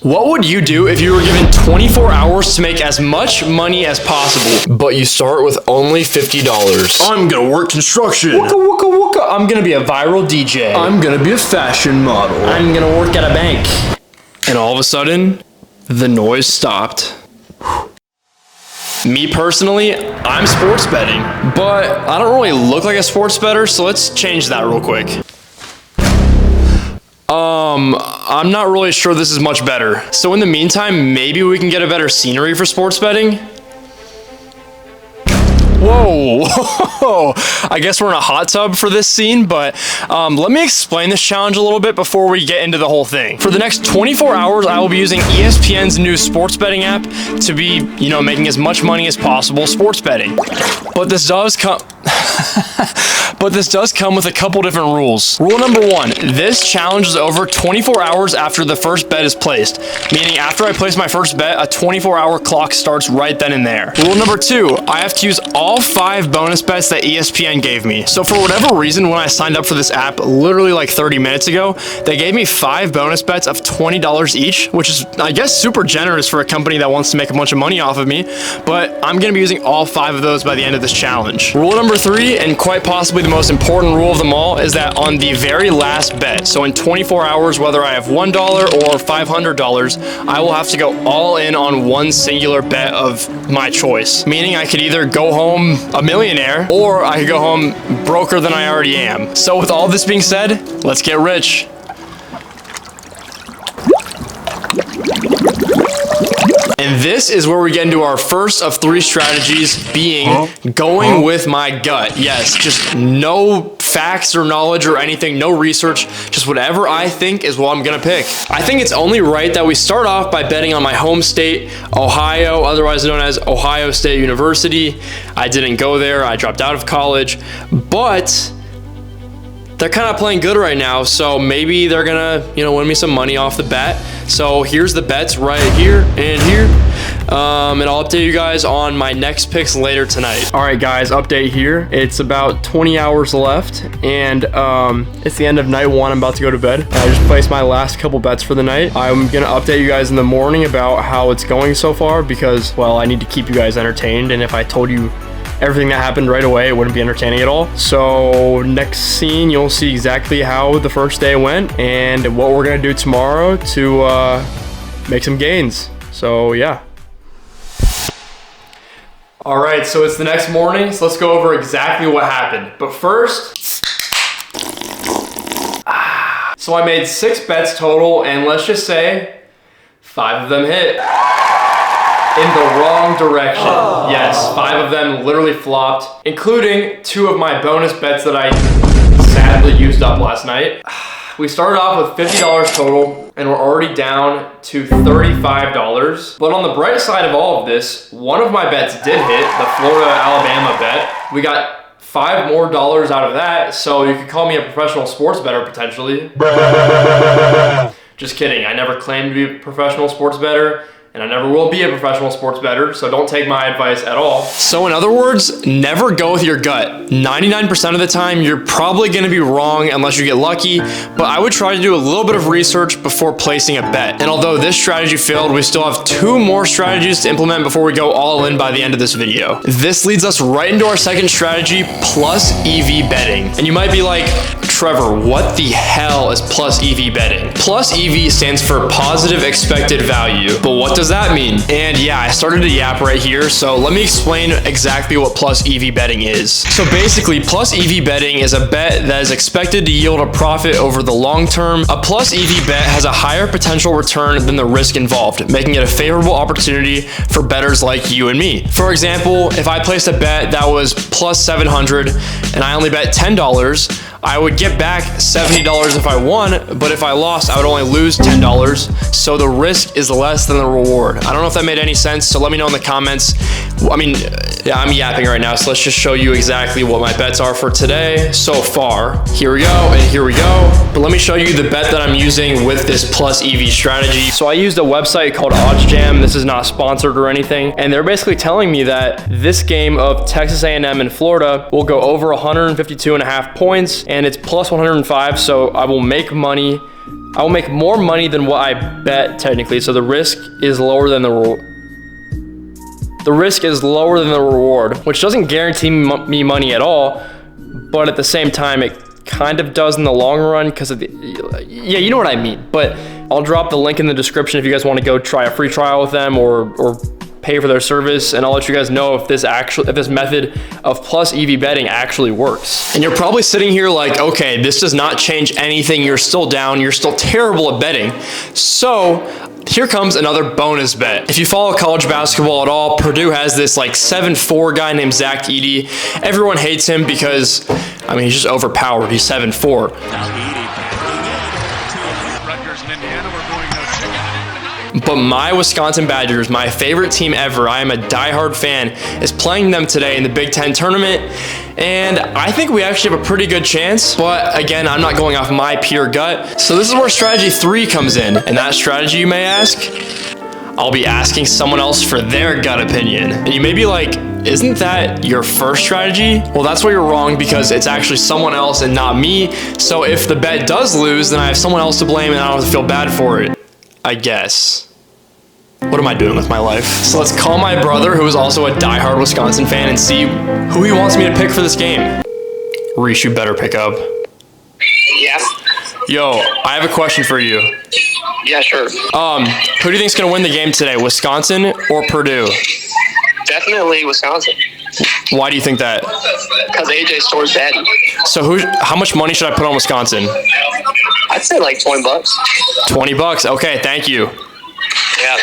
What would you do if you were given 24 hours to make as much money as possible, but you start with only $50? I'm gonna work construction. Wooka wooka wooka. I'm gonna be a viral DJ. I'm gonna be a fashion model. I'm gonna work at a bank. And all of a sudden, the noise stopped. Me personally, I'm sports betting, but I don't really look like a sports bettor, so let's change that real quick. I'm not really sure this is much better. So in the meantime, maybe we can get a better scenery for sports betting. Whoa, I guess we're in a hot tub for this scene, but let me explain this challenge a little bit before we get into the whole thing. For the next 24 hours, I will be using ESPN's new sports betting app to be, making as much money as possible sports betting. But this does come... But this does come with a couple different rules. Rule number 1, this challenge is over 24 hours after the first bet is placed, meaning after I place my first bet, a 24-hour clock starts right then and there. Rule number 2, I have to use all 5 bonus bets that ESPN gave me. So for whatever reason, when I signed up for this app literally like 30 minutes ago, they gave me 5 bonus bets of $20 each, which is, I guess, super generous for a company that wants to make a bunch of money off of me, but I'm gonna be using all 5 of those by the end of this challenge. Rule number 3, and quite possibly the most important rule of them all, is that on the very last bet, so in 24 hours, whether I have $1 or $500, I will have to go all in on one singular bet of my choice. Meaning I could either go home a millionaire, or I could go home broker than I already am. So with all this being said, let's get rich. And this is where we get into our first of 3 strategies, being going with my gut. Yes, just no facts or knowledge or anything, no research, just whatever I think is what I'm gonna pick. I think it's only right that we start off by betting on my home state, Ohio, otherwise known as Ohio State University. I didn't go there, I dropped out of college, but they're kind of playing good right now, so maybe they're gonna, win me some money off the bat. So here's the bets right here and here. And I'll update you guys on my next picks later tonight. All right, guys, update here. It's about 20 hours left, and it's the end of night 1. I'm about to go to bed. I just placed my last couple bets for the night. I'm gonna update you guys in the morning about how it's going so far because, well, I need to keep you guys entertained, and if I told you everything that happened right away, it wouldn't be entertaining at all. So next scene, you'll see exactly how the first day went and what we're gonna do tomorrow to make some gains. So yeah. All right, so it's the next morning, so let's go over exactly what happened. But first, so I made 6 bets total, and let's just say 5 of them hit. In the wrong direction. Yes, 5 of them literally flopped, including 2 of my bonus bets that I sadly used up last night. We started off with $50 total, and we're already down to $35. But on the bright side of all of this, one of my bets did hit, the Florida-Alabama bet. We got $5 more out of that, so you could call me a professional sports bettor potentially. Just kidding, I never claimed to be a professional sports bettor, and I never will be a professional sports bettor, so don't take my advice at all. So in other words, never go with your gut. 99% of the time, you're probably gonna be wrong unless you get lucky, but I would try to do a little bit of research before placing a bet. And although this strategy failed, we still have 2 more strategies to implement before we go all in by the end of this video. This leads us right into our second strategy, plus EV betting. And you might be like, Trevor, what the hell is plus EV betting? Plus EV stands for positive expected value, but what does that mean? And yeah, I started to yap right here, so let me explain exactly what plus EV betting is. So basically, plus EV betting is a bet that is expected to yield a profit over the long term. A plus EV bet has a higher potential return than the risk involved, making it a favorable opportunity for bettors like you and me. For example, if I placed a bet that was plus 700 and I only bet $10, I would get back $70 if I won, but if I lost, I would only lose $10. So the risk is less than the reward. I don't know if that made any sense, so let me know in the comments. I mean, yeah, I'm yapping right now, so let's just show you exactly what my bets are for today so far. Here we go, and here we go. But let me show you the bet that I'm using with this plus EV strategy. So I used a website called OddsJam. This is not sponsored or anything. And they're basically telling me that this game of Texas A&M and Florida will go over 152.5 points, and it's plus 105, so I will make money I will make more money than what I bet technically, so the risk is lower than the reward, which doesn't guarantee me money at all, but at the same time, it kind of does in the long run because of the, yeah, you know what I mean. But I'll drop the link in the description if you guys want to go try a free trial with them or pay for their service, and I'll let you guys know if this method of plus EV betting actually works. And you're probably sitting here like, okay, this does not change anything. You're still down. You're still terrible at betting. So here comes another bonus bet. If you follow college basketball at all, Purdue has this like 7'4" guy named Zach Edey. Everyone hates him because, I mean, he's just overpowered. He's 7'4". But my Wisconsin Badgers, my favorite team ever, I am a diehard fan, is playing them today in the Big Ten tournament. And I think we actually have a pretty good chance. But again, I'm not going off my pure gut. So this is where strategy 3 comes in. And that strategy, you may ask, I'll be asking someone else for their gut opinion. And you may be like, isn't that your first strategy? Well, that's where you're wrong, because it's actually someone else and not me. So if the bet does lose, then I have someone else to blame and I don't have to feel bad for it, I guess. What am I doing with my life? So let's call my brother, who is also a diehard Wisconsin fan, and see who he wants me to pick for this game. Reese, you better pick up. Yeah. Yo, I have a question for you. Yeah, sure. Who do you think's gonna win the game today, Wisconsin or Purdue? Definitely Wisconsin. Why do you think that? Because AJ Store's bad. So how much money should I put on Wisconsin? I'd say like $20. $20. Okay, thank you. Yeah.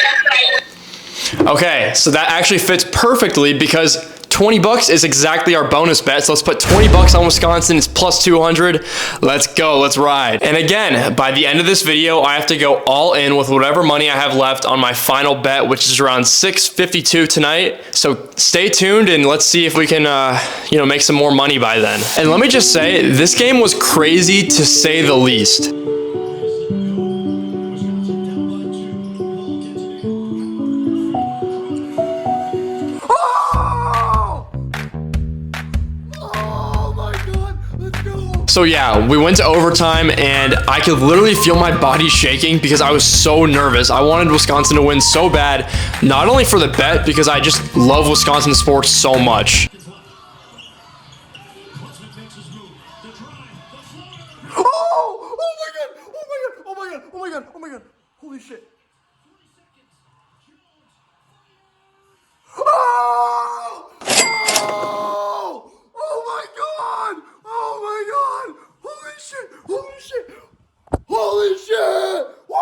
Okay, so that actually fits perfectly because $20 is exactly our bonus bet. So let's put $20 on Wisconsin. It's plus 200. Let's go. Let's ride. And again, by the end of this video, I have to go all in with whatever money I have left on my final bet, which is around $6.52 tonight. So stay tuned and let's see if we can, make some more money by then. And let me just say, this game was crazy to say the least. So yeah, we went to overtime and I could literally feel my body shaking because I was so nervous. I wanted Wisconsin to win so bad, not only for the bet, because I just love Wisconsin sports so much. Oh my god, holy shit. Holy shit! Woo!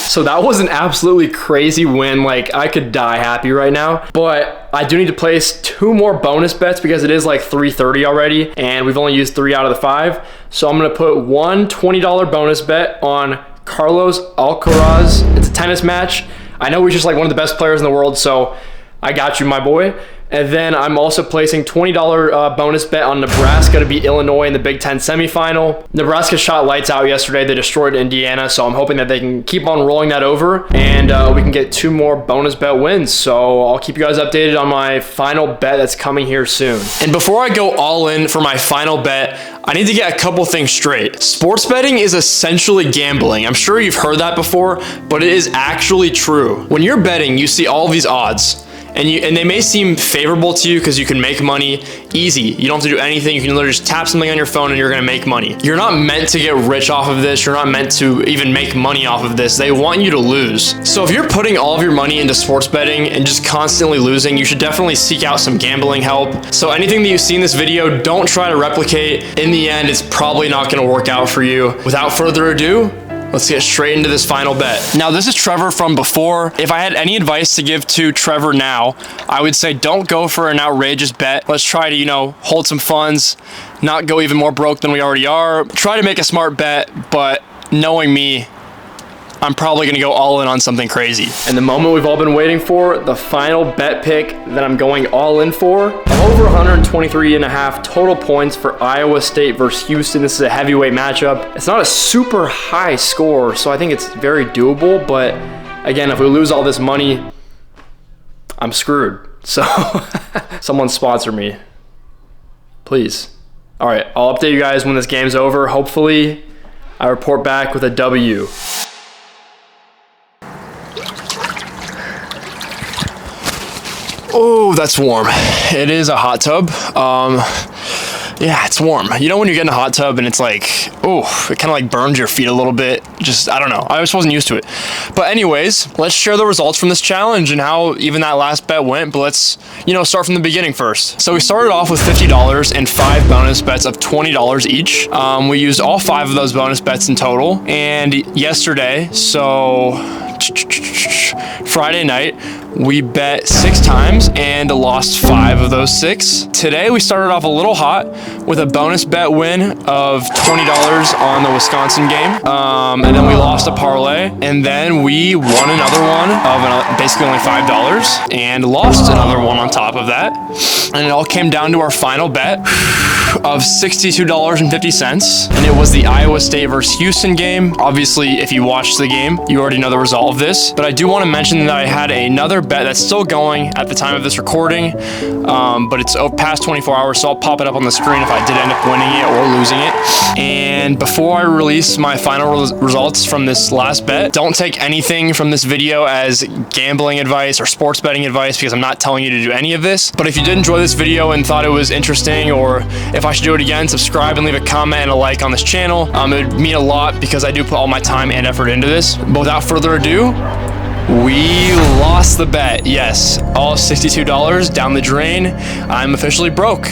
So that was an absolutely crazy win. Like, I could die happy right now, but I do need to place 2 more bonus bets because it is like 3:30 already and we've only used 3 out of the 5. So I'm gonna put one $20 bonus bet on Carlos Alcaraz. It's a tennis match. I know he's just like one of the best players in the world, so I got you, my boy. And then I'm also placing $20 bonus bet on Nebraska to beat Illinois in the Big Ten semifinal. Nebraska shot lights out yesterday. They destroyed Indiana, so I'm hoping that they can keep on rolling that over and we can get 2 more bonus bet wins. So I'll keep you guys updated on my final bet that's coming here soon. And before I go all in for my final bet, I need to get a couple things straight. Sports betting is essentially gambling. I'm sure you've heard that before, but it is actually true. When you're betting, you see all these odds. And they may seem favorable to you because you can make money easy. You don't have to do anything. You can literally just tap something on your phone and you're gonna make money. You're not meant to get rich off of this. You're not meant to even make money off of this. They want you to lose. So if you're putting all of your money into sports betting and just constantly losing, you should definitely seek out some gambling help. So anything that you see in this video, don't try to replicate. In the end, it's probably not gonna work out for you. Without further ado, let's get straight into this final bet. Now, this is Trevor from before. If I had any advice to give to Trevor now, I would say don't go for an outrageous bet. Let's try to, hold some funds, not go even more broke than we already are. Try to make a smart bet, but knowing me, I'm probably gonna go all in on something crazy. And the moment we've all been waiting for, the final bet pick that I'm going all in for. Over 123.5 total points for Iowa State versus Houston. This is a heavyweight matchup. It's not a super high score, so I think it's very doable, but again, if we lose all this money, I'm screwed. So someone sponsor me, please. All right, I'll update you guys when this game's over. Hopefully, I report back with a W. Oh, that's warm. It is a hot tub. Yeah, it's warm. You know when you get in a hot tub and it's like, oh, it kind of like burns your feet a little bit. Just, I don't know. I just wasn't used to it. But anyways, let's share the results from this challenge and how even that last bet went. But let's, start from the beginning first. So we started off with $50 and 5 bonus bets of $20 each. We used all 5 of those bonus bets in total. And yesterday, so Friday night, we bet 6 times and lost 5 of those 6. Today we started off a little hot with a bonus bet win of $20 on the Wisconsin game. And then we lost a parlay, and then we won another one of basically only $5 and lost another one on top of that. And it all came down to our final bet of $62.50. And it was the Iowa State versus Houston game. Obviously, if you watched the game, you already know the result of this. But I do want to mention that I had another bet that's still going at the time of this recording, but it's past 24 hours, so I'll pop it up on the screen if I did end up winning it or losing it. And before I release my final results from this last bet, don't take anything from this video as gambling advice or sports betting advice, because I'm not telling you to do any of this. But if you did enjoy this video and thought it was interesting, or if I should do it again, subscribe and leave a comment and a like on this channel. It would mean a lot because I do put all my time and effort into this. But without further ado, we lost the bet. Yes, all $62 down the drain. I'm officially broke.